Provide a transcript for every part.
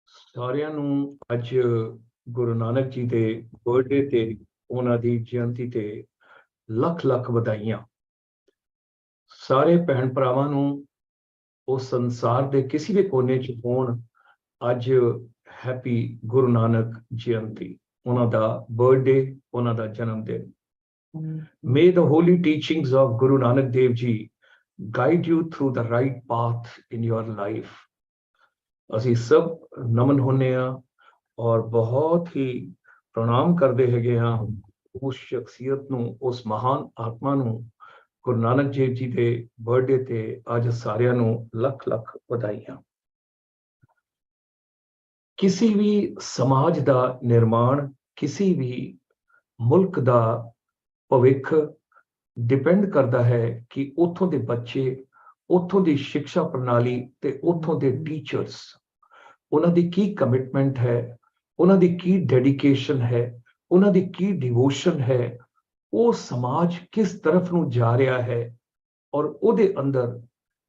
ਸਾਰਿਆਂ ਨੂੰ ਅੱਜ ਗੁਰੂ ਨਾਨਕ ਜੀ ਦੇ ਬਰਥਡੇ ਤੇ ਉਹਨਾਂ ਦੀ ਜਯੰਤੀ ਤੇ ਲੱਖ ਲੱਖ ਵਧਾਈਆਂ। ਸਾਰੇ ਭੈਣ ਭਰਾਵਾਂ ਨੂੰ ਉਸ ਸੰਸਾਰ ਦੇ ਕਿਸੇ ਵੀ ਕੋਨੇ 'ਚ ਹੋਣ, ਅੱਜ ਹੈਪੀ ਗੁਰੂ ਨਾਨਕ ਜਯੰਤੀ, ਉਹਨਾਂ ਦਾ ਬਰਥਡੇ, ਉਹਨਾਂ ਦਾ ਜਨਮ ਦਿਨ। May the holy teachings of Guru Nanak Dev Ji guide you through the right path in your life. ਅਸੀਂ ਸਭ ਨਮਨ ਹੁੰਨੇ ਆ ਔਰ ਬਹੁਤ ਹੀ ਪ੍ਰਣਾਮ ਕਰਦੇ ਹੈਗੇ ਹਾਂ ਉਸ ਸ਼ਖਸੀਅਤ ਨੂੰ, ਉਸ ਮਹਾਨ ਆਤਮਾ ਨੂੰ। ਗੁਰੂ ਨਾਨਕ ਦੇਵ ਜੀ ਦੇ ਬਰਥਡੇ ਤੇ ਅੱਜ ਸਾਰਿਆਂ ਨੂੰ ਲੱਖ ਲੱਖ ਵਧਾਈਆਂ। ਕਿਸੇ ਵੀ ਸਮਾਜ ਦਾ ਨਿਰਮਾਣ, ਕਿਸੇ ਵੀ ਮੁਲਕ ਦਾ ਭਵਿੱਖ ਡਿਪੈਂਡ ਕਰਦਾ ਹੈ ਕਿ ਉੱਥੋਂ ਦੇ ਬੱਚੇ, ਉੱਥੋਂ ਦੀ ਸਿੱਖਿਆ ਪ੍ਰਣਾਲੀ ਤੇ ਉੱਥੋਂ ਦੇ ਟੀਚਰਸ, ਉਹਨਾਂ ਦੀ ਕੀ ਕਮਿਟਮੈਂਟ ਹੈ, ਉਹਨਾਂ ਦੀ ਕੀ ਡੈਡੀਕੇਸ਼ਨ ਹੈ, ਉਹਨਾਂ ਦੀ ਕੀ ਡਿਵੋਸ਼ਨ ਹੈ, ਉਹ ਸਮਾਜ ਕਿਸ ਤਰਫ ਨੂੰ ਜਾ ਰਿਹਾ ਹੈ। ਔਰ ਉਹਦੇ ਅੰਦਰ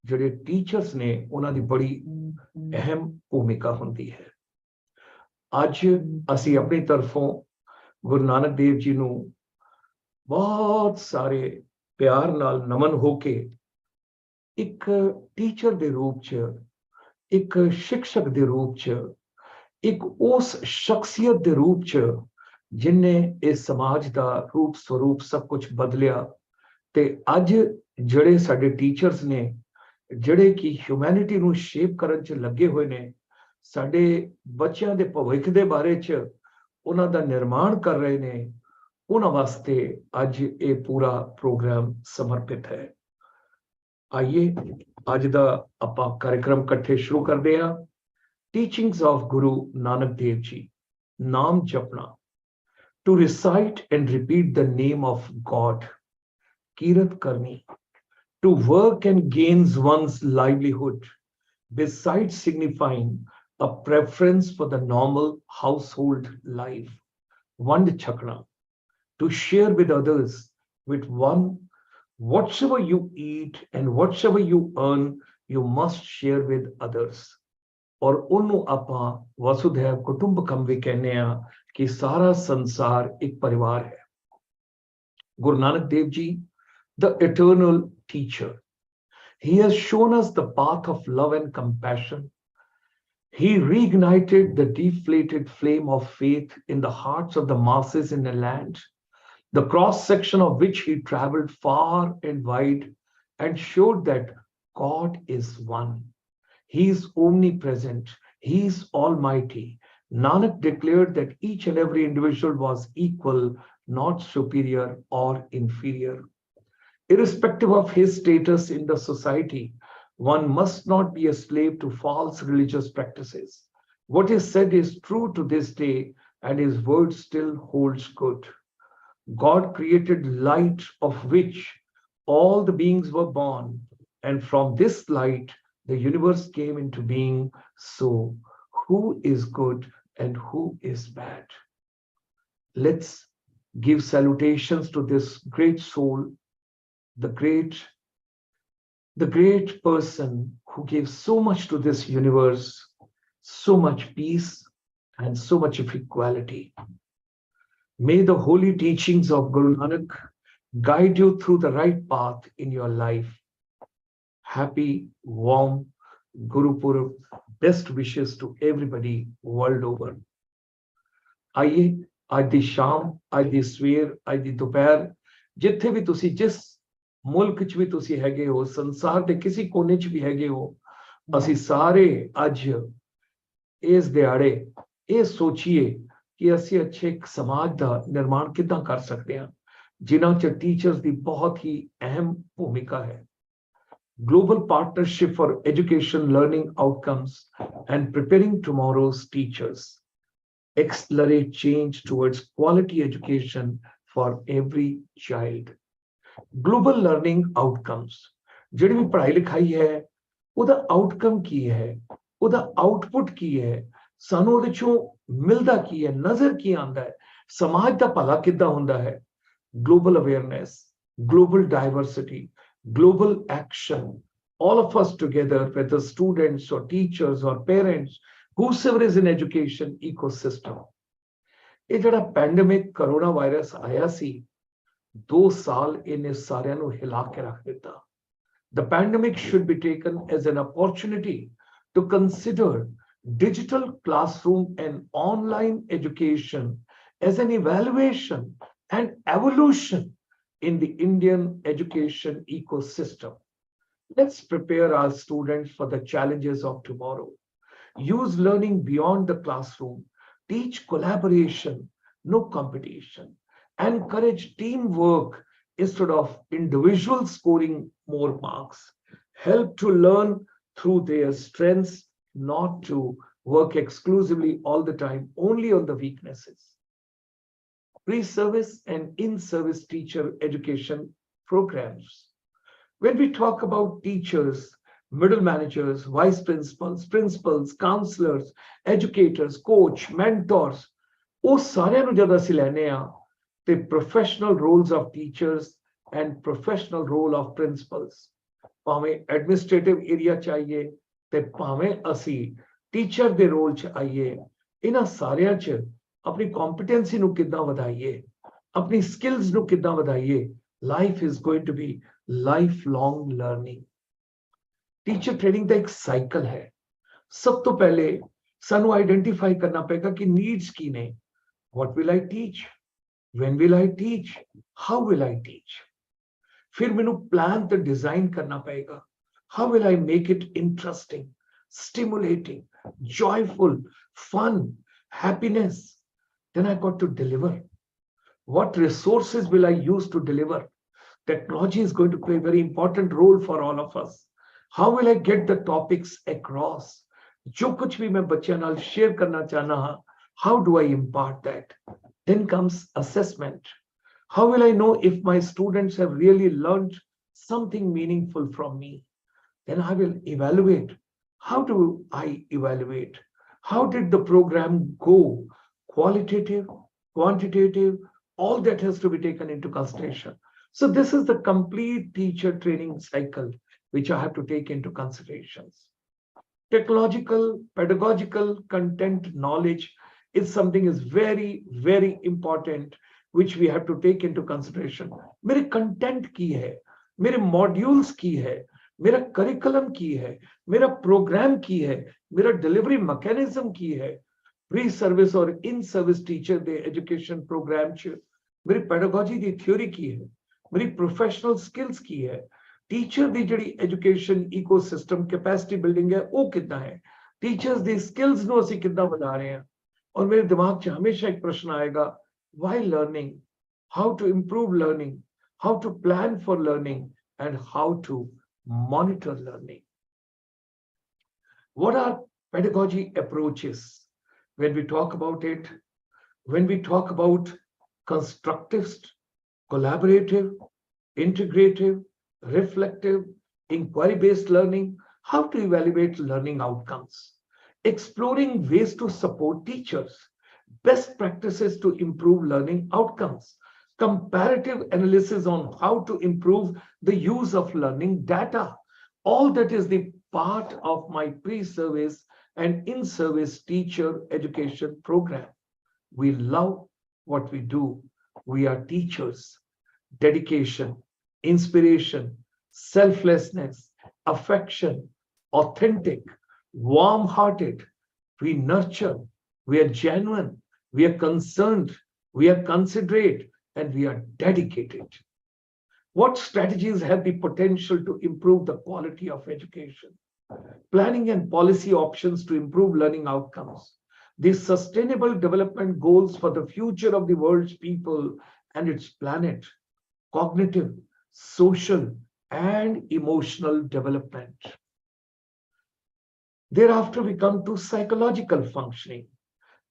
ਜਿਹੜੇ ਟੀਚਰਸ ਨੇ ਉਹਨਾਂ ਦੀ ਬੜੀ ਅਹਿਮ ਭੂਮਿਕਾ ਹੁੰਦੀ ਹੈ। ਅੱਜ ਅਸੀਂ ਆਪਣੀ ਤਰਫੋਂ ਗੁਰੂ ਨਾਨਕ ਦੇਵ ਜੀ ਨੂੰ ਬਹੁਤ ਸਾਰੇ ਪਿਆਰ ਨਾਲ ਨਮਨ ਹੋ ਕੇ ਇੱਕ ਟੀਚਰ ਦੇ ਰੂਪ 'ਚ, ਇੱਕ ਸਿੱਖਿਅਕ ਦੇ ਰੂਪ 'ਚ, ਇੱਕ ਉਸ ਸ਼ਖਸੀਅਤ ਦੇ ਰੂਪ 'ਚ ਜਿਨਨੇ ਇਸ ਸਮਾਜ ਦਾ ਰੂਪ ਸਰੂਪ ਸਭ ਕੁਝ ਬਦਲਿਆ। ਤੇ ਅੱਜ ਜਿਹੜੇ ਸਾਡੇ ਟੀਚਰਸ ਨੇ, ਜਿਹੜੇ ਕਿ ਹਿਊਮੈਨਿਟੀ ਨੂੰ ਸ਼ੇਪ ਕਰਨ 'ਚ ਲੱਗੇ ਹੋਏ ਨੇ, ਸਾਡੇ ਬੱਚਿਆਂ ਦੇ ਭਵਿੱਖ ਦੇ ਬਾਰੇ 'ਚ ਉਹਨਾਂ ਦਾ ਨਿਰਮਾਣ ਕਰ ਰਹੇ ਨੇ, ਉਹਨਾਂ ਵਾਸਤੇ ਅੱਜ ਇਹ ਪੂਰਾ ਪ੍ਰੋਗਰਾਮ ਸਮਰਪਿਤ ਹੈ। ਆਈਏ ਅੱਜ ਦਾ ਆਪਾਂ ਕਾਰਜਕ੍ਰਮ ਇਕੱਠੇ ਸ਼ੁਰੂ ਕਰਦੇ ਹਾਂ। Teachings of Guru Nanak Dev ji. ਨਾਮ ਜਪਣਾ, to recite and repeat the name of God, kirat karni, to work and gains one's livelihood, besides signifying a preference for the normal household life. Vand chakna, to share with others, with one, whatsoever you eat and whatsoever you earn, you must share with others. ਔਰ ਉਹਨੂੰ ਆਪਾਂ ਵਸੁਧੈਵ ਕੁਟੁੰਬਕਮ ਵੀ ਕਹਿੰਦੇ ਆ ਕਿ ਸਾਰਾ ਸੰਸਾਰ ਇੱਕ ਪਰਿਵਾਰ ਹੈ। Guru Nanak Dev ji, the eternal teacher, he has shown us the path of love and compassion. He reignited the deflated flame of faith in the hearts of the masses in a land, the cross section of which he traveled far and wide and showed that God is one. He is omnipresent. He is almighty. Nanak declared that each and every individual was equal, not superior or inferior. Irrespective of his status in the society, one must not be a slave to false religious practices. What is said is true to this day, and his word still holds good. God created light, of which all the beings were born, and from this light the universe came into being. So who is good and who is bad? Let's give salutations to this great soul, the great person who gave so much to this universe, so much peace and so much of equality. May the holy teachings of Guru Nanak guide you through the right path in your life. Happy, warm Guru Purab. Best wishes to everybody world over. आइए आज ਦੀ ਸ਼ਾਮ, ਅੱਜ ਦੀ ਸਵੇਰ, ਅੱਜ ਦੀ ਦੁਪਹਿਰ, ਜਿੱਥੇ ਵੀ ਤੁਸੀਂ, ਜਿਸ ਮੁਲਕ 'ਚ ਵੀ ਤੁਸੀਂ ਹੈਗੇ ਹੋ, ਸੰਸਾਰ ਦੇ ਕਿਸੇ ਕੋਨੇ 'ਚ ਵੀ ਹੈਗੇ ਹੋ, ਅਸੀਂ ਸਾਰੇ ਅੱਜ ਇਸ ਦਿਹਾੜੇ ਇਹ ਸੋਚੀਏ ਕਿ ਅਸੀਂ ਅੱਛੇ ਇੱਕ ਸਮਾਜ ਦਾ ਨਿਰਮਾਣ ਕਿੱਦਾਂ ਕਰ ਸਕਦੇ ਹਾਂ, ਜਿਨ੍ਹਾਂ 'ਚ ਟੀਚਰਸ ਦੀ ਬਹੁਤ ਹੀ ਅਹਿਮ ਭੂਮਿਕਾ ਹੈ। Global partnership for education, learning outcomes, and preparing tomorrow's teachers. Accelerate change towards quality education for every child. Global learning outcomes. ਜਿਹੜੀ ਵੀ ਪੜ੍ਹਾਈ ਲਿਖਾਈ ਹੈ, ਉਹਦਾ ਆਊਟਕਮ ਕੀ ਹੈ, ਉਹਦਾ ਆਊਟਪੁੱਟ ਕੀ ਹੈ, ਸਾਨੂੰ ਉਹਦੇ ਚੋਂ ਮਿਲਦਾ ਕੀ ਹੈ, ਨਜ਼ਰ ਕੀ ਆਉਂਦਾ ਹੈ, ਸਮਾਜ ਦਾ ਭਲਾ ਕਿੱਦਾਂ ਹੁੰਦਾ ਹੈ। Global awareness, global diversity, global action, all of us together, whether students or teachers or parents, whosoever is in education ecosystem. ਇਹ ਜਿਹੜਾ ਪੈਂਡੇਮਿਕ ਕਰੋਨਾ ਵਾਇਰਸ ਆਇਆ ਸੀ 2 ਸਾਲ ਇਹਨੇ ਸਾਰਿਆਂ ਨੂੰ ਹਿਲਾ ਕੇ ਰੱਖ ਦਿੱਤਾ. The pandemic should be taken as an opportunity to consider digital classroom and online education as an evaluation and evolution in the Indian education ecosystem. Let's prepare our students for the challenges of tomorrow. Use learning beyond the classroom. Teach collaboration, no competition. Encourage teamwork instead of individual scoring more marks. Help to learn through their strengths, not to work exclusively all the time, only on the weaknesses. Pre-service and in-service teacher education programs. When we talk about teachers, middle managers, vice principals, counselors, educators, coach, mentors, ਉਹ ਸਾਰਿਆਂ ਨੂੰ ਜਦ ਅਸੀਂ ਲੈਨੇ ਆ the professional roles of teachers and professional role of principals. ਭਾਵੇਂ administrative area ਚ ਆਈਏ ਤੇ ਭਾਵੇਂ ਅਸੀਂ teacher ਦੇ role ਚ ਆਈਏ, ਇਹਨਾਂ ਸਾਰਿਆਂ ਚ ਆਪਣੀ competency ਨੂੰ ਕਿੱਦਾਂ ਵਧਾਈਏ, ਆਪਣੀ skills ਨੂੰ ਕਿੱਦਾਂ ਵਧਾਈਏ. Life is going to be lifelong learning. Teacher training ਦਾ ਇੱਕ cycle ਹੈ. ਸਭ ਤੋਂ ਪਹਿਲੇ ਸਾਨੂੰ identify ਕਰਨਾ ਪਏਗਾ ਕਿ needs ਕੀ ਨੇ. What will I teach? When will I teach? How will I teach? फिर मैंने plan तो design करना पड़ेगा. How will I make it interesting, stimulating, joyful, fun, happiness? Then I got to deliver. What resources will I use to deliver? Technology is going to play a very important role for all of us. How will I get the topics across? जो कुछ भी मैं बच्चों नाल share करना चाहना हाँ, how do I impart that? Then comes assessment. How will I know if my students have really learned something meaningful from me? Then I will evaluate. How do I evaluate? How did the program go? Qualitative, quantitative, all that has to be taken into consideration. So this is the complete teacher training cycle which I have to take into considerations. Technological, pedagogical content knowledge is something is very, very important, which we have to take into consideration. मेरे content की है, मेरे modules की है, मेरा curriculum की है, मेरा program की है, मेरा delivery mechanism की है, pre-service और in-service teacher दे education program च, मेरी pedagogy दी theory की है, मेरी professional skills की है, teacher दी जड़ी education ecosystem capacity building है, वो कितना है, teachers दी skills नो असी कितना बना रहे हैं. और मेरे दिमाग में हमेशा एक प्रश्न आएगा, why learning, how to improve learning, how to plan for learning, and how to monitor learning. What are pedagogy approaches? When we talk about it, when we talk about constructivist, collaborative, integrative, reflective, inquiry-based learning, how to evaluate learning outcomes. Exploring ways to support teachers, best practices to improve learning outcomes, comparative analysis on how to improve the use of learning data. All that is the part of my pre-service and in-service teacher education program. We love what we do. We are teachers. Dedication, inspiration, selflessness, affection, authentic, warm-hearted, we nurture, we are genuine, we are concerned, we are considerate, and we are dedicated. What strategies have the potential to improve the quality of education? Planning and policy options to improve learning outcomes. The sustainable development goals for the future of the world's people and its planet. Cognitive, social, and emotional development. Thereafter, we come to psychological functioning,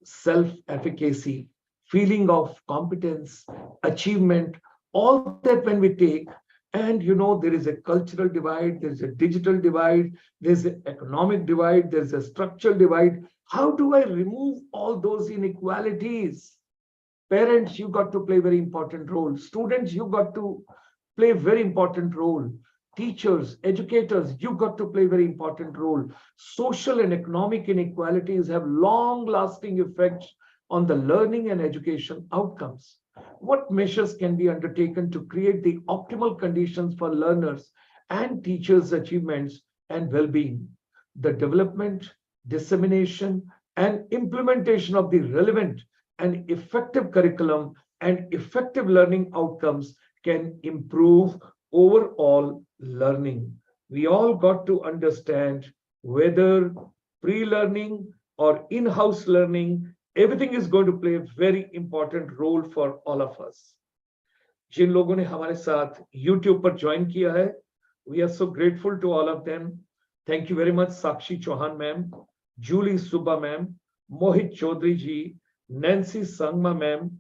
self-efficacy, feeling of competence, achievement, all that when we take, and there is a cultural divide, there's a digital divide, there's an economic divide, there's a structural divide. How do I remove all those inequalities? Parents, you got to play a very important role. Students, you got to play a very important role. teachers, educators, you got to play a very important role. Social and economic inequalities have long-lasting effects on the learning and education outcomes. What measures can be undertaken to create the optimal conditions for learners and teachers' achievements and well-being? The development, dissemination, and implementation of the relevant and effective curriculum and effective learning outcomes can improve overall learning. We all got to understand whether pre-learning or in-house learning, everything is going to play a very important role for all of us. जिन लोगों ने हमारे साथ YouTube पर join किया है, we are so grateful to all of them. Thank you very much, Sakshi Chauhan ma'am, Julie Subba ma'am, Mohit Chaudhary ji, Nancy Sangma ma'am,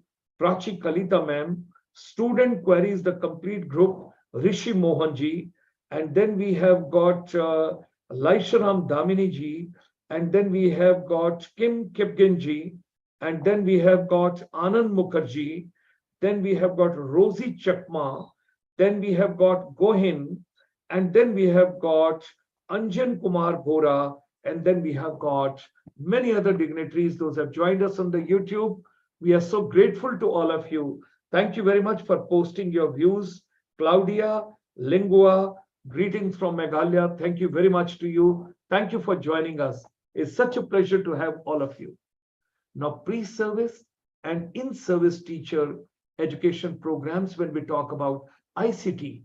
Prachi Kalita ma'am, Student Queries, the complete group, Rishi Mohan ji, and then we have got Laisharam Damini ji, and then we have got Kim Kipgen ji, and then we have got Anand Mukherjee, then we have got Rosie Chakma, then we have got Gohin, and then we have got Anjan Kumar Bora, and then we have got many other dignitaries. Those have joined us on the YouTube. We are so grateful to all of you. Thank you very much for posting your views. Claudia, Lingua, greetings from Meghalaya. Thank you very much to you. Thank you for joining us. It's such a pleasure to have all of you. Now, pre-service and in-service teacher education programs, when we talk about ICT,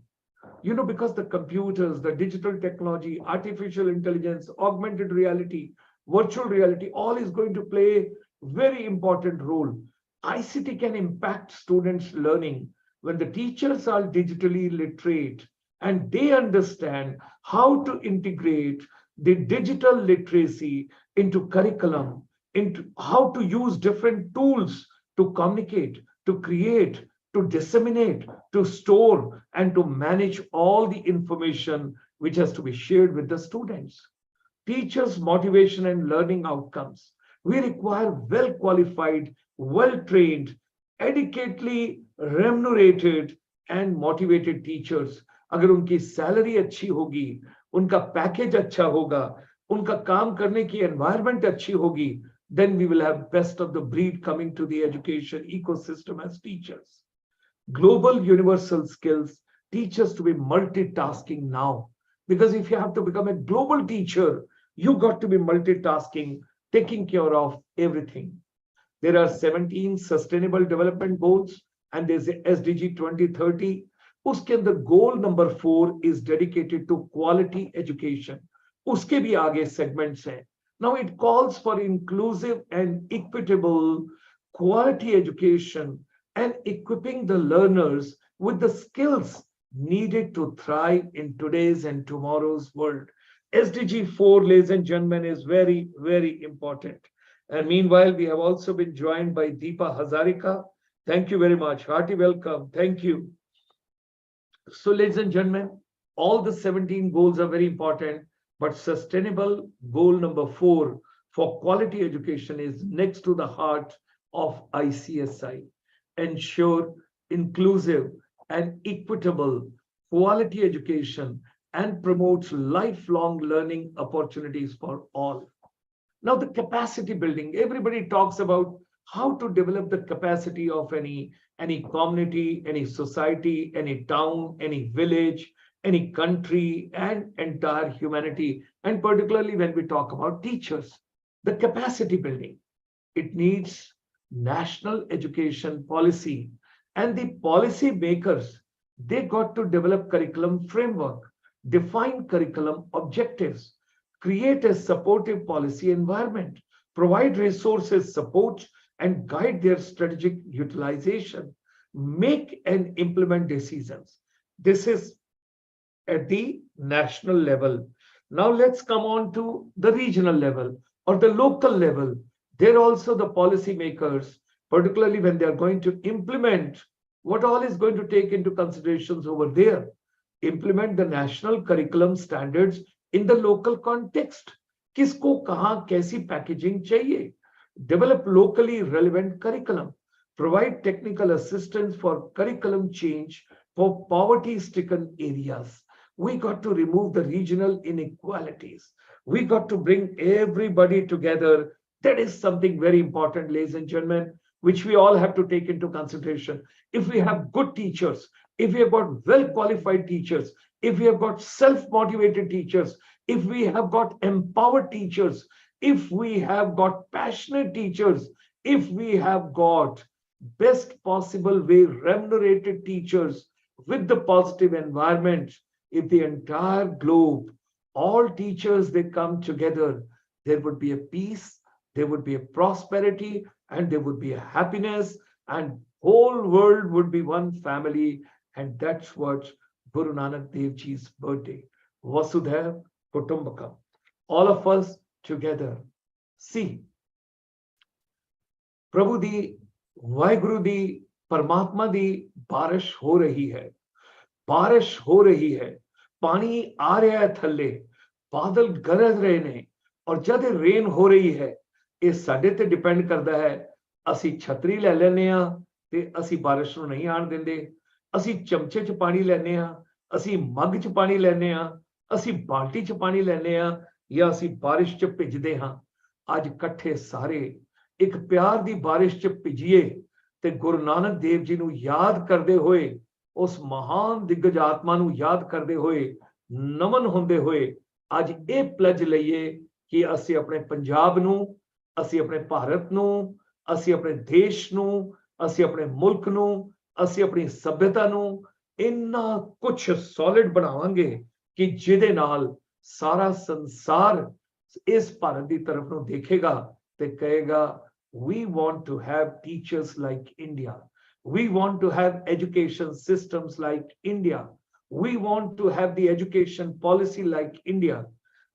because the computers, the digital technology, artificial intelligence, augmented reality, virtual reality, all is going to play a very important role. ICT can impact students' learning when the teachers are digitally literate and they understand how to integrate the digital literacy into curriculum, into how to use different tools to communicate, to create, to disseminate, to store, and to manage all the information which has to be shared with the students. Teachers' motivation and learning outcomes. We require well-qualified, well-trained, adequately remunerated and motivated teachers. अगर उनकी salary अच्छी होगी, उनका package अच्छा होगा, उनका काम करने की environment अच्छी होगी, then we will have best of the breed coming to the education ecosystem as teachers. Global universal skills, teachers to be multitasking now. Because if you have to become a global teacher, you got to be multitasking, taking care of everything. There are 17 sustainable development goals and there's a SDG 2030. Uske andar goal number 4 is dedicated to quality education. Uske bhi aage segments hai. Now it calls for inclusive and equitable quality education and equipping the learners with the skills needed to thrive in today's and tomorrow's world. SDG 4, ladies and gentlemen, is very, very important. And meanwhile, we have also been joined by Deepa Hazarika. Thank you very much. Hearty welcome. Thank you. So, ladies and gentlemen, all the 17 goals are very important, but sustainable goal number 4 for quality education is next to the heart of ICSI. Ensure inclusive and equitable quality education and promotes lifelong learning opportunities for all. Now, the capacity building, everybody talks about how to develop the capacity of any community, any society, any town, any village, any country, and entire humanity. And particularly when we talk about teachers, the capacity building, it needs national education policy, and the policy makers, they got to develop curriculum framework, define curriculum objectives, create a supportive policy environment, provide resources, support, and guide their strategic utilization, make and implement decisions. This is at the national level. Now let's come on to the regional level or the local level. There also the policy makers, particularly when they are going to implement, what all is going to take into considerations over there. Implement the national curriculum standards in the local context. Kisko kahan kaisi packaging chahiye? Develop locally relevant curriculum. Provide technical assistance for curriculum change for poverty-stricken areas. We got to remove the regional inequalities. We got to bring everybody together. That is something very important, ladies and gentlemen, which we all have to take into consideration. If we have good teachers, if we have got well qualified teachers, if we have got self motivated teachers, if we have got empowered teachers, if we have got passionate teachers, if we have got best possible way remunerated teachers with the positive environment, if the entire globe, all teachers, they come together, there would be a peace, there would be a prosperity, and there would be a happiness, and whole world would be one family. And that's what Guru Nanak Dev Ji's birthday, Vasudhaiv Kutumbakam, all of us together. See, प्रभु दी वाहिगुरु दी परमात्मा दी बारिश हो रही है, बारिश हो रही है, पानी आ रहा है थल्ले, बादल गरज रहे ने, और जद रेन हो रही है, ये साडे ते डिपेंड करता है। असी छतरी ले लेने आ ते असी बारिश नूं नहीं आण दिंदे, असी चमचे च पानी लेने आ, असी मग च पानी लेने आ, असी बाल्टी च पानी लेने आ, या असी बारिश च भिजदे हां। अज इकट्ठे सारे एक प्यार दी बारिश च भिजिए ते गुरु नानक देव जी नूं याद करदे होए, उस महान दिग्गज आत्मा नूं याद करदे होए, नमन होंदे होए अज ये प्लज लईए कि असी अपने पंजाब नूं, असी अपने भारत नूं, असी अपने देश नूं, असी अपने मुल्क नूं, असी अपनी सभ्यता नूं इन्ना कुछ सॉलिड बनावांगे कि जिहदे नाल सारा संसार इस भारत की तरफ नूं देखेगा ते कहेगा, we want to have teachers like India, we want to have education systems like India, we want to have the education policy like India.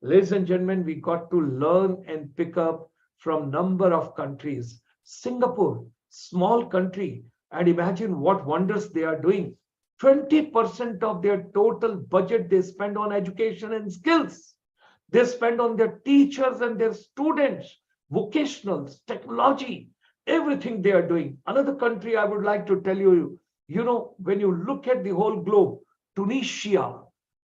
Ladies and gentlemen, we got to learn and pick up from number of countries. Singapore, small country, and imagine what wonders they are doing. 20% of their total budget they spend on education and skills. They spend on their teachers and their students, vocationals, technology, everything they are doing. Another country I would like to tell you, when you look at the whole globe, Tunisia,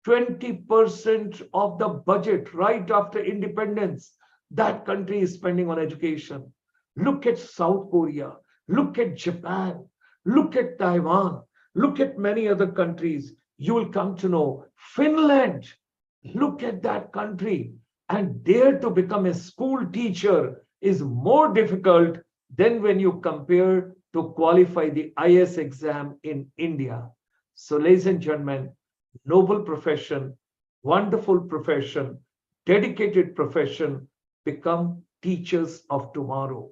20% of the budget right after independence, that country is spending on education. Look at South Korea, look at Japan, look at Taiwan, look at many other countries. You will come to know Finland. Look at that country, and there to become a school teacher is more difficult than when you compare to qualify the IS exam in India. So, ladies and gentlemen, noble profession, wonderful profession, dedicated profession, become teachers of tomorrow.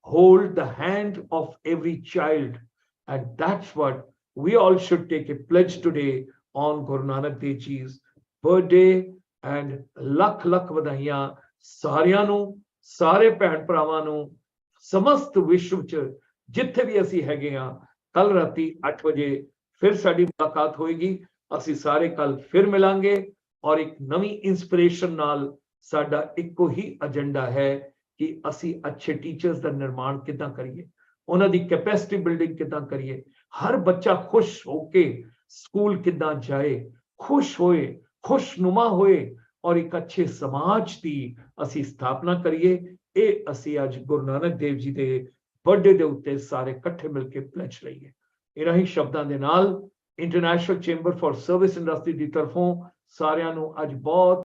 Hold the hand of every child, and that's what we all should take a pledge today on Guru Nanak Dev Ji's birthday. And lakh lakh ਵਧਾਈਆਂ ਸਾਰਿਆਂ ਨੂੰ, ਸਾਰੇ ਭੈਣ ਭਰਾਵਾਂ ਨੂੰ, ਸਮਸਤ ਵਿਸ਼ਵ ਚ ਜਿੱਥੇ ਵੀ ਅਸੀਂ ਹੈਗੇ ਆ। ਕੱਲ ਰਾਤੀ 8 ਵਜੇ ਫਿਰ ਸਾਡੀ ਮੁਲਾਕਾਤ ਹੋਏਗੀ। ਅਸੀਂ ਸਾਰੇ ਕੱਲ ਫਿਰ ਮਿਲਾਂਗੇ, ਔਰ ਇੱਕ ਨਵੀਂ ਇੰਸਪੀਰੇਸ਼ਨ ਨਾਲ ਸਾਡਾ ਇੱਕੋ ਹੀ ਏਜੰਡਾ ਹੈ ਕਿ ਅਸੀਂ ਅੱਛੇ ਟੀਚਰਸ ਦਾ ਨਿਰਮਾਣ ਕਿੱਦਾਂ ਕਰੀਏ, ਉਹਨਾਂ ਦੀ ਕੈਪੈਸਿਟੀ ਬਿਲਡਿੰਗ ਕਿੱਦਾਂ ਕਰੀਏ, ਹਰ ਬੱਚਾ ਖੁਸ਼ ਹੋ ਕੇ ਸਕੂਲ ਕਿੱਦਾਂ ਜਾਏ, ਖੁਸ਼ ਹੋਏ, खुशनुमा होए, और एक अच्छे समाज की असी स्थापना करिए। ये असी अज गुरु नानक देव जी के बर्थडे के उत्ते सारे इकट्ठे मिलकर प्लच लईए। इन्हां ही शब्दां दे नाल international chamber for service industry की तरफों सारियां नूं अज बहुत